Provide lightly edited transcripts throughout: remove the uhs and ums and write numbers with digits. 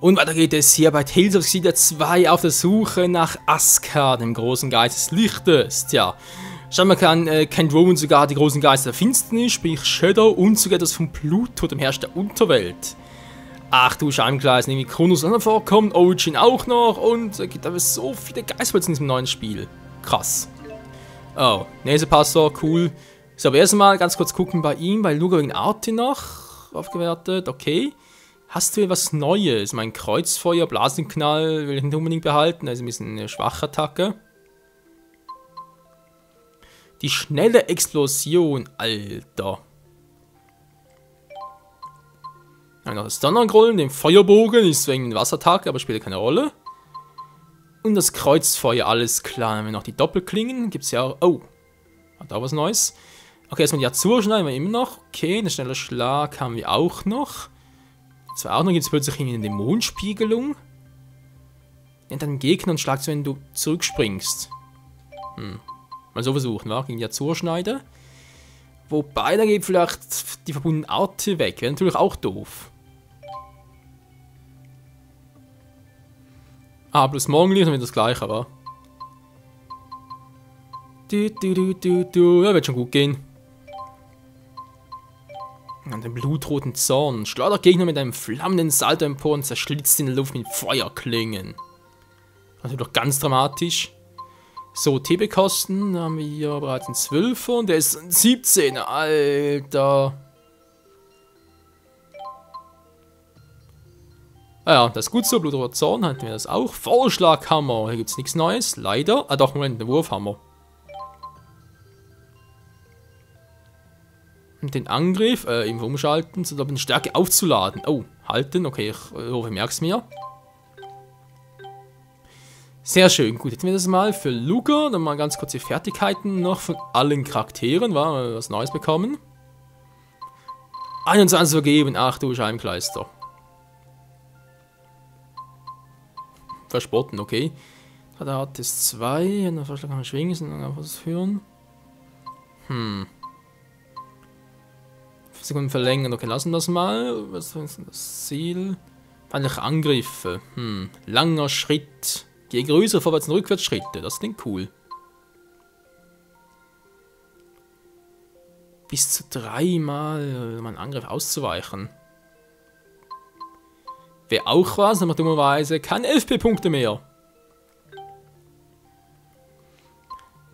Und weiter geht es hier bei Tales of Xillia 2 auf der Suche nach Askar, dem großen Geist des Lichtes. Tja, scheinbar kennt Roman sogar die großen Geister der Finsternis, sprich Shadow und sogar das von Pluto, dem Herrscher der Unterwelt. Ach du Scheimgleis, irgendwie Kronos vorkommen, Origin auch noch und es gibt aber so viele Geister in diesem neuen Spiel. Krass. Oh, Näsepassor, cool. So, aber erstmal ganz kurz gucken bei ihm, bei Luga wegen Arti noch aufgewertet, okay. Hast du hier was Neues? Mein Kreuzfeuer, Blasenknall will ich nicht unbedingt behalten, also ein bisschen eine schwache Attacke. Die schnelle Explosion, Alter. Dann noch das Donnergrollen, den Feuerbogen, ist wegen den Wasserattacke, aber spielt keine Rolle. Und das Kreuzfeuer, alles klar. Dann haben wir noch die Doppelklingen, gibt es ja auch. Oh, hat auch was Neues. Okay, erstmal die Azurschnei haben wir immer noch. Okay, einen schnellen Schlag haben wir auch noch. Zwar auch noch gibt es plötzlich eine Dämonenspiegelung. Nennt einen Gegner und schlagt so, wenn du zurückspringst. Mal so versuchen, wa? Gegen die Azurschneide. Wobei, da geht vielleicht die verbundene Art weg. Wäre natürlich auch doof. Ah, plus Morgenlicht ist wieder das gleiche, wa? Ja, wird schon gut gehen. An den blutroten Zorn. Schleudert Gegner mit einem flammenden Salto empor und zerschlitzt in der Luft mit Feuerklingen. Das wird doch ganz dramatisch. So, TB-Kosten haben wir hier bereits einen 12er und der ist ein 17, Alter. Ah ja, das ist gut so, blutroter Zorn hatten wir das auch. Vorschlaghammer, hier gibt es nichts Neues, leider. Ah doch, Moment, der Wurfhammer. Und den Angriff, eben umschalten, so eine Stärke aufzuladen. Oh, halten, okay, ich hoffe, ich merke es mir. Sehr schön, gut, hätten wir das mal für Luga, dann mal ganz kurz die Fertigkeiten noch von allen Charakteren, war was Neues bekommen. 21 vergeben, ach du Scheimkleister. Verspotten, okay. Da hat es 2, und dann Vorschlag kann man schwingen, sondern einfach was führen. Sekunden verlängern, okay, lassen wir das mal. Was ist das Ziel? Feindliche Angriffe. Langer Schritt. Je größere Vorwärts- und Rückwärtsschritte. Das klingt cool. Bis zu 3 Mal um einen Angriff auszuweichen. Wäre auch was, aber dummerweise keine FP-Punkte mehr.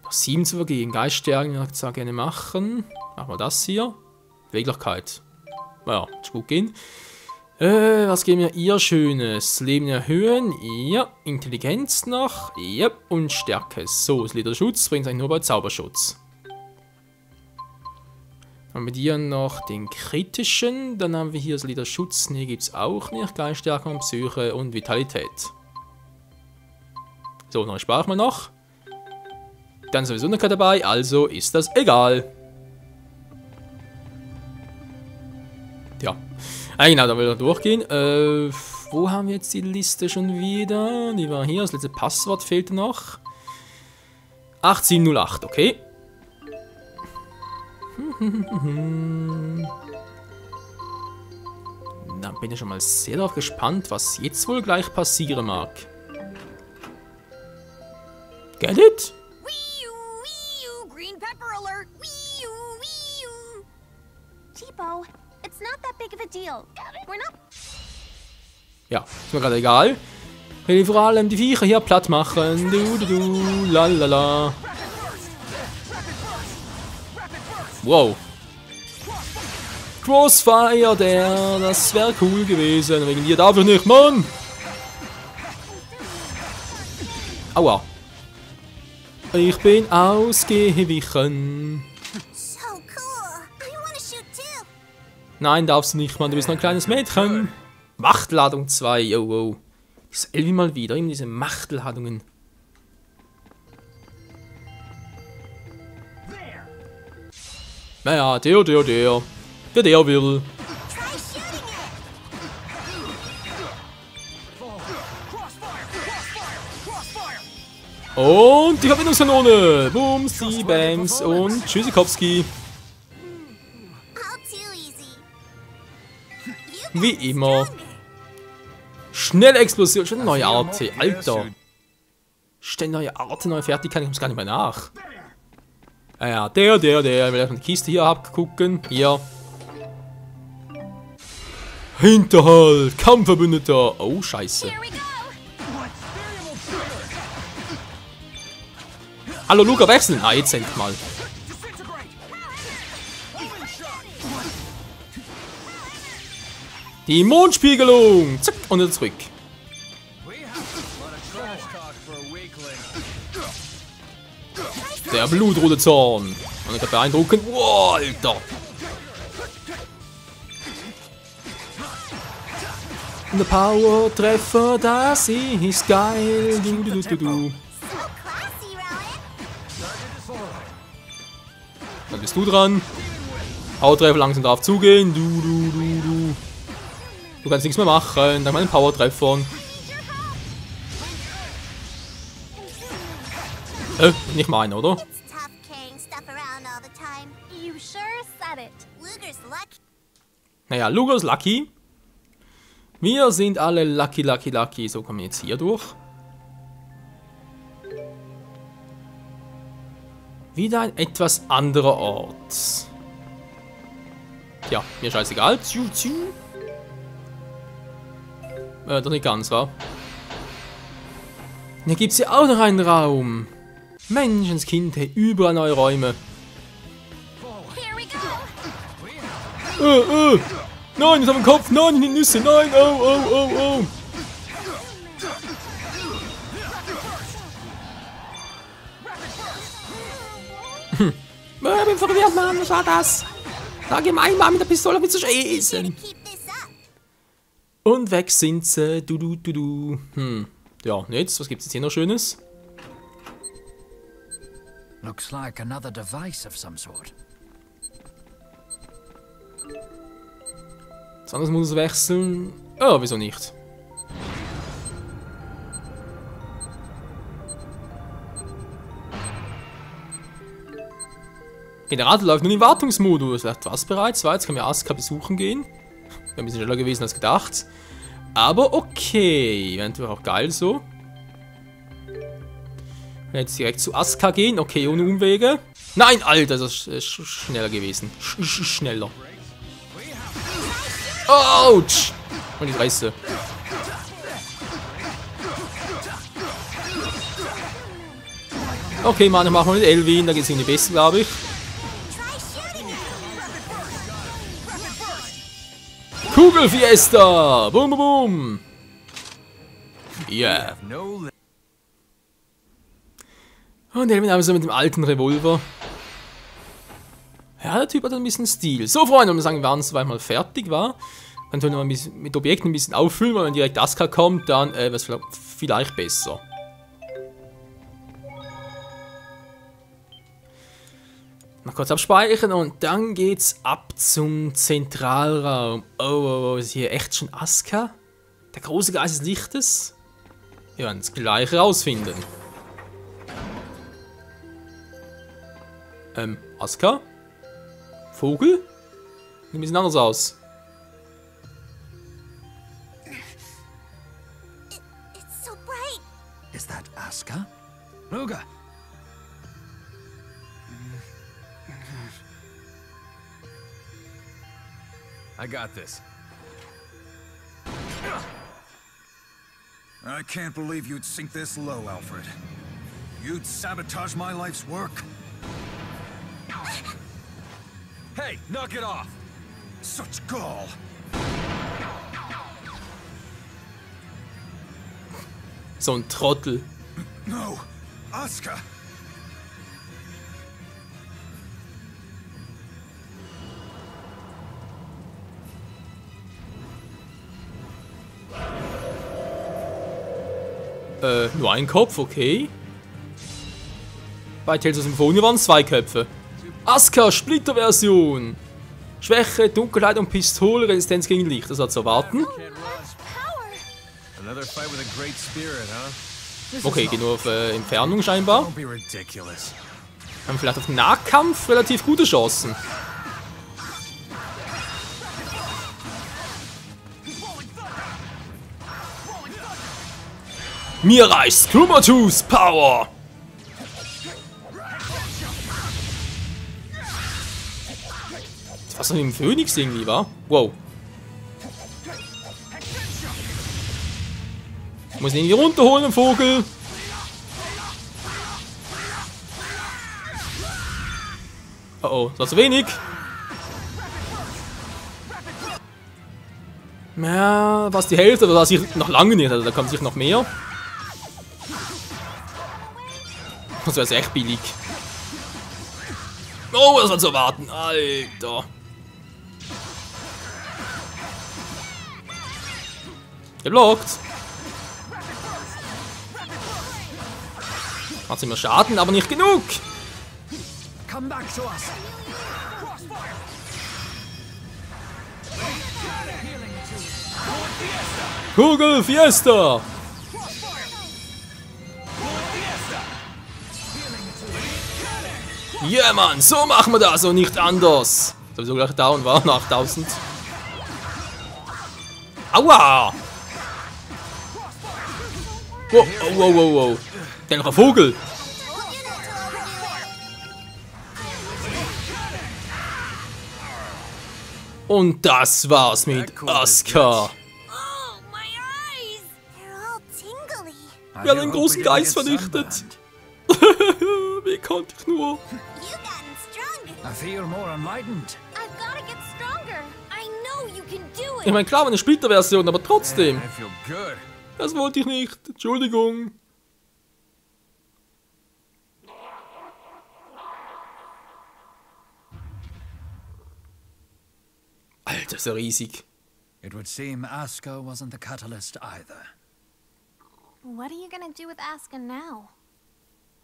Noch 7 zu vergehen. Geiststärken, ich würde gerne machen. Machen wir das hier. Beweglichkeit. Naja, ist gut gehen. Was geben wir ihr Schönes? Leben erhöhen. Ja. Intelligenz noch. Ja. Und Stärke. So, das Lederschutz bringt eigentlich nur bei Zauberschutz. Dann haben wir hier noch den kritischen. Dann haben wir hier das Lederschutz. Ne, gibt es auch nicht. Geiststärke und Psyche und Vitalität. So, noch sparen wir noch. Dann ist sowieso noch kein dabei, also ist das egal. Ja, genau, da will er durchgehen. Wo haben wir jetzt die Liste schon wieder? Die war hier, das letzte Passwort fehlte noch. 8708, okay. Dann bin ich schon mal sehr darauf gespannt, was jetzt wohl gleich passieren mag. Get it? Green pepper alert! Cheapo, it's not that big of a deal. We're not. Ja, ist mir gerade egal. Ich will vor allem die Viecher hier platt machen. Lalala. Wow. Crossfire, das wäre cool gewesen. Wegen dir darf ich nicht, Mann. Aua. Ich bin ausgewichen. So cool. I wanna shoot too. Nein, darfst du nicht, Mann. Du bist noch ein kleines Mädchen. Machtladung 2. Oh, oh. Das Elvi mal wieder. Immer diese Machtladungen. Naja, der will. Und die Verbindungskanone. Bumsi, Bams und Tschüssikowski. Wie immer. Schnelle Explosion. Schon eine neue Art. Alter. Stell neue Art, neue Fertigkeit. Ich muss gar nicht mehr nach. Ah ja, der. Ich will erstmal die Kiste hier abgucken. Hier. Hinterhalt. Kampfverbündeter. Oh, scheiße. Here we go. Hallo, Luca, wechseln. Ah, jetzt endlich mal. Die Mondspiegelung. Zack, und dann zurück. Der blutrote Zorn. Und ich kann beeindruckend. Wow, Alter. Der Power-Treffer, das ist geil. Du. So classy, Rowan. Dann bist du dran. Power-Treffer langsam drauf zugehen. Du. Du kannst nichts mehr machen. Dank meinen Power-Treffern. Nicht mein, oder? It's tough carrying stuff around all the time. You sure said it. Luger's lucky. Naja, Luger's lucky. Wir sind alle lucky. So kommen wir jetzt hier durch. Wieder ein etwas anderer Ort. Ja, mir scheißegal. Doch nicht ganz, wa? Hier gibt's ja auch noch einen Raum. Menschenskind, hey, überall neue Räume. Here we go. Nein, ich hab einen Kopf. Nein, die Nüsse. Nein, oh. Ich bin verwirrt, Mann. Was war das? Da gemein, Mann, mit der Pistole mit zu schießen. Keep this up. Und weg sind sie. Du. Ja, und jetzt, was gibt's jetzt hier noch Schönes? Looks like another device of some sort. Das andere muss es wechseln. Oh, wieso nicht? Generator läuft nun im Wartungsmodus. Was bereits war. Jetzt können wir Asuka besuchen gehen. Wäre ein bisschen schneller gewesen als gedacht. Aber okay. Wäre natürlich auch geil so. Jetzt direkt zu Asuka gehen. Okay, ohne Umwege. Nein, Alter, das ist schneller gewesen. Schneller. Autsch! Und die Fresse. Okay, Mann, dann machen wir mit Elvin. Da geht es um die Besten, glaube ich. Kugelfiesta! Boom! Yeah. Und Elvin haben sie mit dem alten Revolver. Ja, der Typ hat ein bisschen Stil. So, Freunde, wir sagen, wir waren soweit mal fertig, war. Dann können wir ein bisschen mit Objekten ein bisschen auffüllen, weil wenn direkt Asuka kommt, dann wäre es vielleicht besser. Noch kurz abspeichern und dann geht's ab zum Zentralraum. Oh, ist hier echt schon Asuka? Der große Geist des Lichtes? Wir werden es gleich rausfinden. Asuka? Vogel? Sieht ein bisschen anders aus. It's so bright. Is that Asuka? Luga! I got this. I can't believe you'd sink this low, Alfred. You'd sabotage my life's work. Hey, knock it off! Such gall! So ein Trottel. No, Asuka! Nur ein Kopf, okay. Bei Tales of Symphonia waren es 2 Köpfe. Asuka, Splitter-Version. Schwäche, Dunkelheit und Pistole, Resistenz gegen Licht. Das war zu erwarten. Another fight with a great spirit, huh? Okay, geht nur auf Entfernung scheinbar. Don't be ridiculous. Haben vielleicht auf Nahkampf relativ gute Chancen. Mir reicht Skrummatus Power! Das ist fast wie ein Phönix irgendwie, wa? Wow. Ich muss ihn irgendwie runterholen, den Vogel. Oh oh, das war zu wenig. Ja, was die Hälfte, aber das ich noch lange nicht, also da kommt sich noch mehr. Das wäre echt billig. Oh, das war zu erwarten, Alter. Geblockt. Macht immer Schaden, aber nicht genug. Come back to us. Kugel Fiesta. Ja, yeah, Mann, so machen wir das und nicht anders. Sowieso gleich down war, nach 1000. Aua! Wow, wow, wow, wow. Der noch ein Vogel. Und das war's mit Asuka. Oh, my eyes! They're all tingly. Wir haben einen großen Geist vernichtet. Wie konnte ich nur? You've gotten stronger. I feel more enlightened. I've gotta get stronger. I know you can do Ich it. meine, klar, eine Splitterversion, aber trotzdem. I feel good. Das wollte ich nicht. Entschuldigung. Alter, ist ja riesig. It would seem Asuka wasn't the catalyst either. What are you gonna do with Asuka now?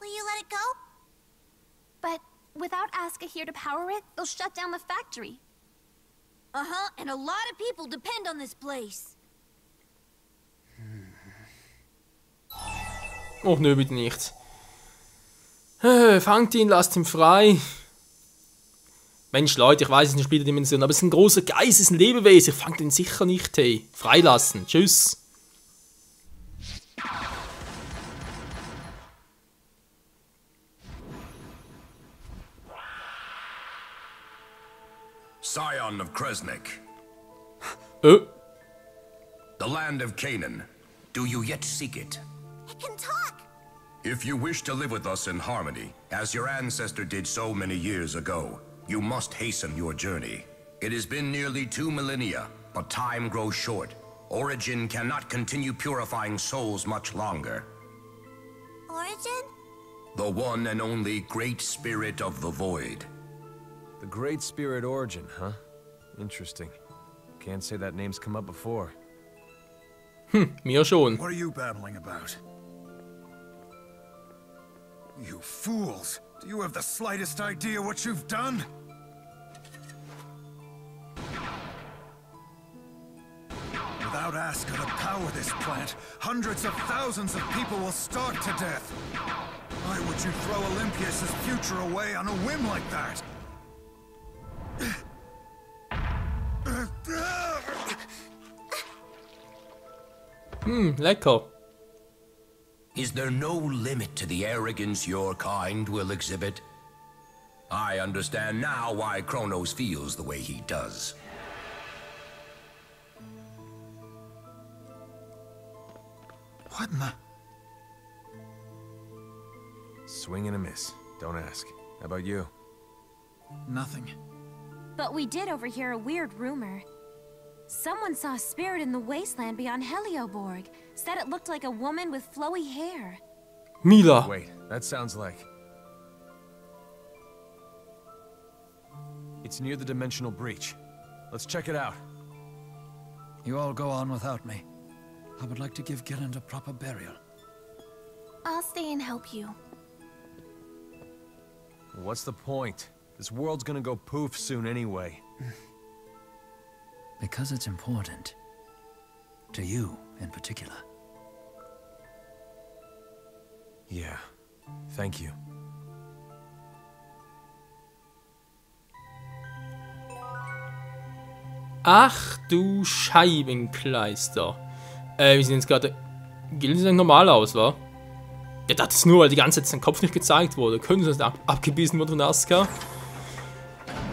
Will you let it go? But without Asuka here to power it, they'll shut down the factory. Uh-huh, and a lot of people depend on this place. Och nö, bitte nicht. Fangt ihn, lasst ihn frei. Mensch, Leute, ich weiß, es ist eine Spieldimension, aber es ist ein großer Geist, es ist ein Lebewesen. Ich fangt ihn sicher nicht, hey. Freilassen. Tschüss. Scion of Kresnik, the land of Canaan. Do you yet seek it? It can talk. If you wish to live with us in harmony, as your ancestor did so many years ago, you must hasten your journey. It has been nearly 2 millennia, but time grows short. Origin cannot continue purifying souls much longer. Origin? The one and only Great Spirit of the Void. The Great Spirit Origin, huh? Interesting. Can't say that name's come up before. Mir schon. What are you babbling about? You fools! Do you have the slightest idea what you've done? Without Asuka to power this plant, hundreds of thousands of people will starve to death. Why would you throw Olympias' future away on a whim like that? Lecker. Is there no limit to the arrogance your kind will exhibit? I understand now why Kronos feels the way he does. What in the... Swing and a miss. Don't ask. How about you? Nothing. But we did overhear a weird rumor. Someone saw a spirit in the wasteland beyond Helioborg. Said it looked like a woman with flowy hair. Mila. Wait, that sounds like... It's near the Dimensional Breach. Let's check it out. You all go on without me. I would like to give Gilland a proper burial. I'll stay and help you. What's the point? This world's gonna go poof soon anyway. Because it's important. To you, in particular. Yeah. Thank you. Ach du Scheibenkleister. Wir sind jetzt gerade Gillen sieht normal aus, wa? Ja, das ist nur, weil die ganze Zeit sein Kopf nicht gezeigt wurde. Können sie das abgebissen worden von Asuka?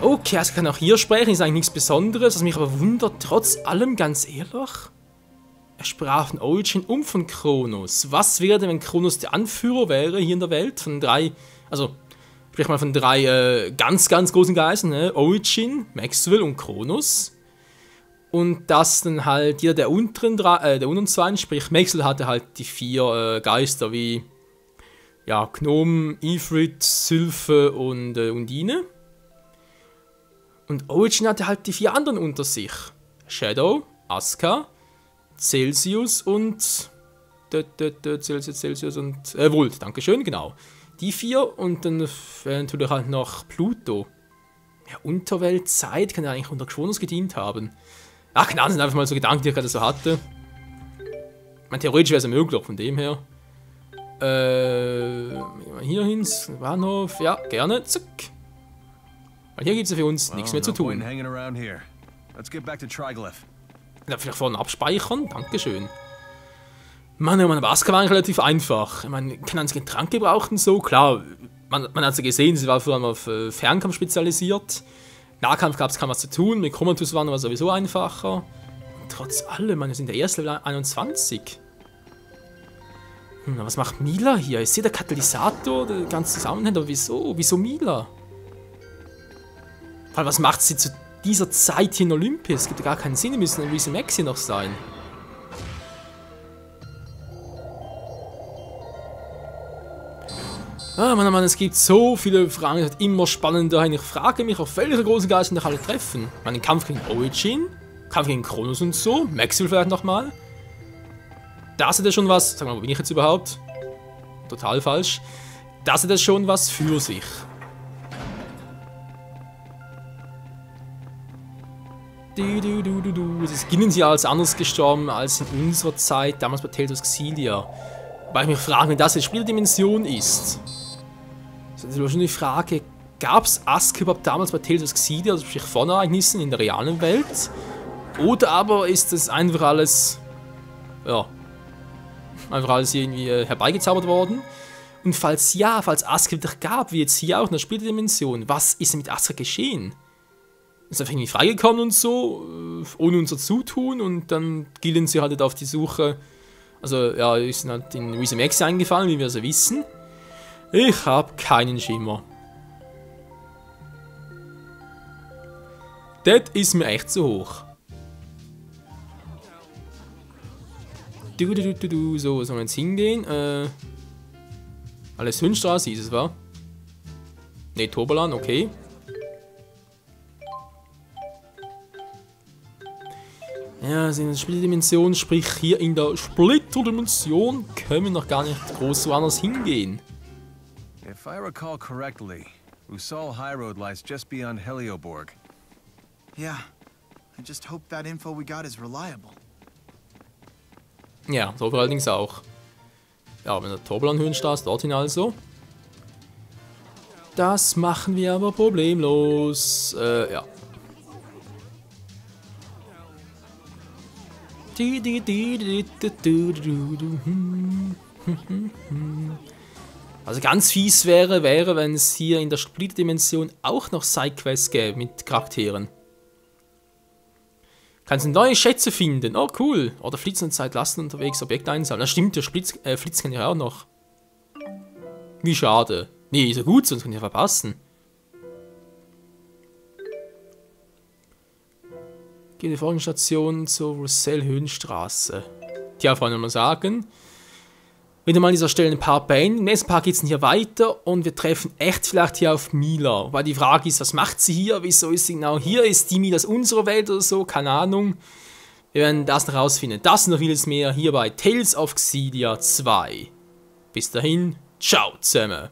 Okay, Asuka kann auch hier sprechen, ist eigentlich nichts Besonderes. Was mich aber wundert, trotz allem, ganz ehrlich, er sprach von Origin und von Kronos. Was wäre denn, wenn Kronos der Anführer wäre hier in der Welt? Von drei, also, sprich mal von drei ganz großen Geistern, ne? Origin, Maxwell und Kronos. Und dass dann halt jeder der unteren zwei, sprich Maxwell hatte halt die 4 Geister wie, ja, Gnom, Ifrit, Sylphe und Undine. Und Origin hatte halt die 4 anderen unter sich. Shadow, Asuka, Celsius und Celsius und Volt, dankeschön, genau. Die 4 und dann natürlich halt noch Pluto. Ja, Unterweltzeit kann ja eigentlich unter Kronos gedient haben. Ach, genau, das sind einfach mal so Gedanken, die ich gerade so hatte. Ich meine, theoretisch wäre es ja möglich, von dem her. Hier hin, Bahnhof, ja, gerne, zack. Weil hier gibt es ja für uns nichts mehr zu tun. Ja, vielleicht vorne abspeichern, dankeschön. Mann, aber Asuka war eigentlich relativ einfach. Ich meine, kann man sich einen Trank gebrauchen so? Klar, man hat es ja gesehen, sie war vor allem auf Fernkampf spezialisiert. Nahkampf gab es kaum was zu tun, mit Chromatus waren aber sowieso einfacher. Und trotz allem, man ist in der ersten Level 21. Was macht Mila hier? Ist sie der Katalysator, der ganze Zusammenhang? Aber wieso? Wieso Mila? Vor allem, was macht sie zu dieser Zeit hier in Olympus? Es gibt ja gar keinen Sinn, müssen ein Reese Max hier noch sein. Ah, Mann, es gibt so viele Fragen, es wird immer spannender. Ich frage mich, auf welche großen Geister noch alle treffen. Ich meine, den Kampf gegen Origin, Kampf gegen Kronos und so, Maxwell vielleicht nochmal. Das hätte schon was, sag mal, wo bin ich jetzt überhaupt? Total falsch. Das hätte schon was für sich. Es ist Ginnens-Jahr als anders gestorben als in unserer Zeit, damals bei Tales of Xillia. Weil ich mich frage, wenn das eine Spieldimension ist. Das ist schon die Frage, gab es Asuka überhaupt damals bei Tales of Xillia, also sprich vor Ereignissen in der realen Welt? Oder aber ist das einfach alles, ja, einfach alles irgendwie herbeigezaubert worden? Und falls ja, falls Asuka wieder gab, wie jetzt hier auch in der Spieldimension, was ist denn mit Asuka geschehen? Ist einfach irgendwie freigekommen und so, ohne unser Zutun, und dann gehen sie halt auf die Suche. Also, ja, ist halt in Reese Max eingefallen, wie wir so wissen. Ich habe keinen Schimmer. Das ist mir echt zu hoch. So, wo sollen wir jetzt hingehen? Alles Höhenstraße ist es, wa? Ne, Turbalan, okay. Ja, also in der Splitterdimension, sprich hier in der Splitterdimension können wir noch gar nicht groß woanders hingehen. If I recall correctly, Usal High Road lies just beyond Helioborg. Yeah, I just hope that info we got is reliable. Ja, so allerdings auch. Ja, wenn der Turbalan-Höhenstraße dorthin also. Das machen wir aber problemlos. Ja. Also ganz fies wäre, wenn es hier in der Splitterdimension auch noch Sidequests gäbe mit Charakteren. Kannst du neue Schätze finden? Oh cool. Oder flitzende Zeit lassen unterwegs Objekte einsammeln. Das stimmt, der Flitz kann ja auch noch. Wie schade. Nee, ist ja gut, sonst kann ich ja verpassen. Geht die folgende Station zur Roussel-Höhenstraße. Tja, Freunde, mal sagen. Wieder mal an dieser Stelle ein paar beenden. Im nächsten Part geht es hier weiter und wir treffen echt vielleicht hier auf Mila. Weil die Frage ist, was macht sie hier? Wieso ist sie genau hier? Ist die Mila aus unserer Welt oder so? Keine Ahnung. Wir werden das noch rausfinden. Das und noch vieles mehr hier bei Tales of Xillia 2. Bis dahin, ciao zusammen.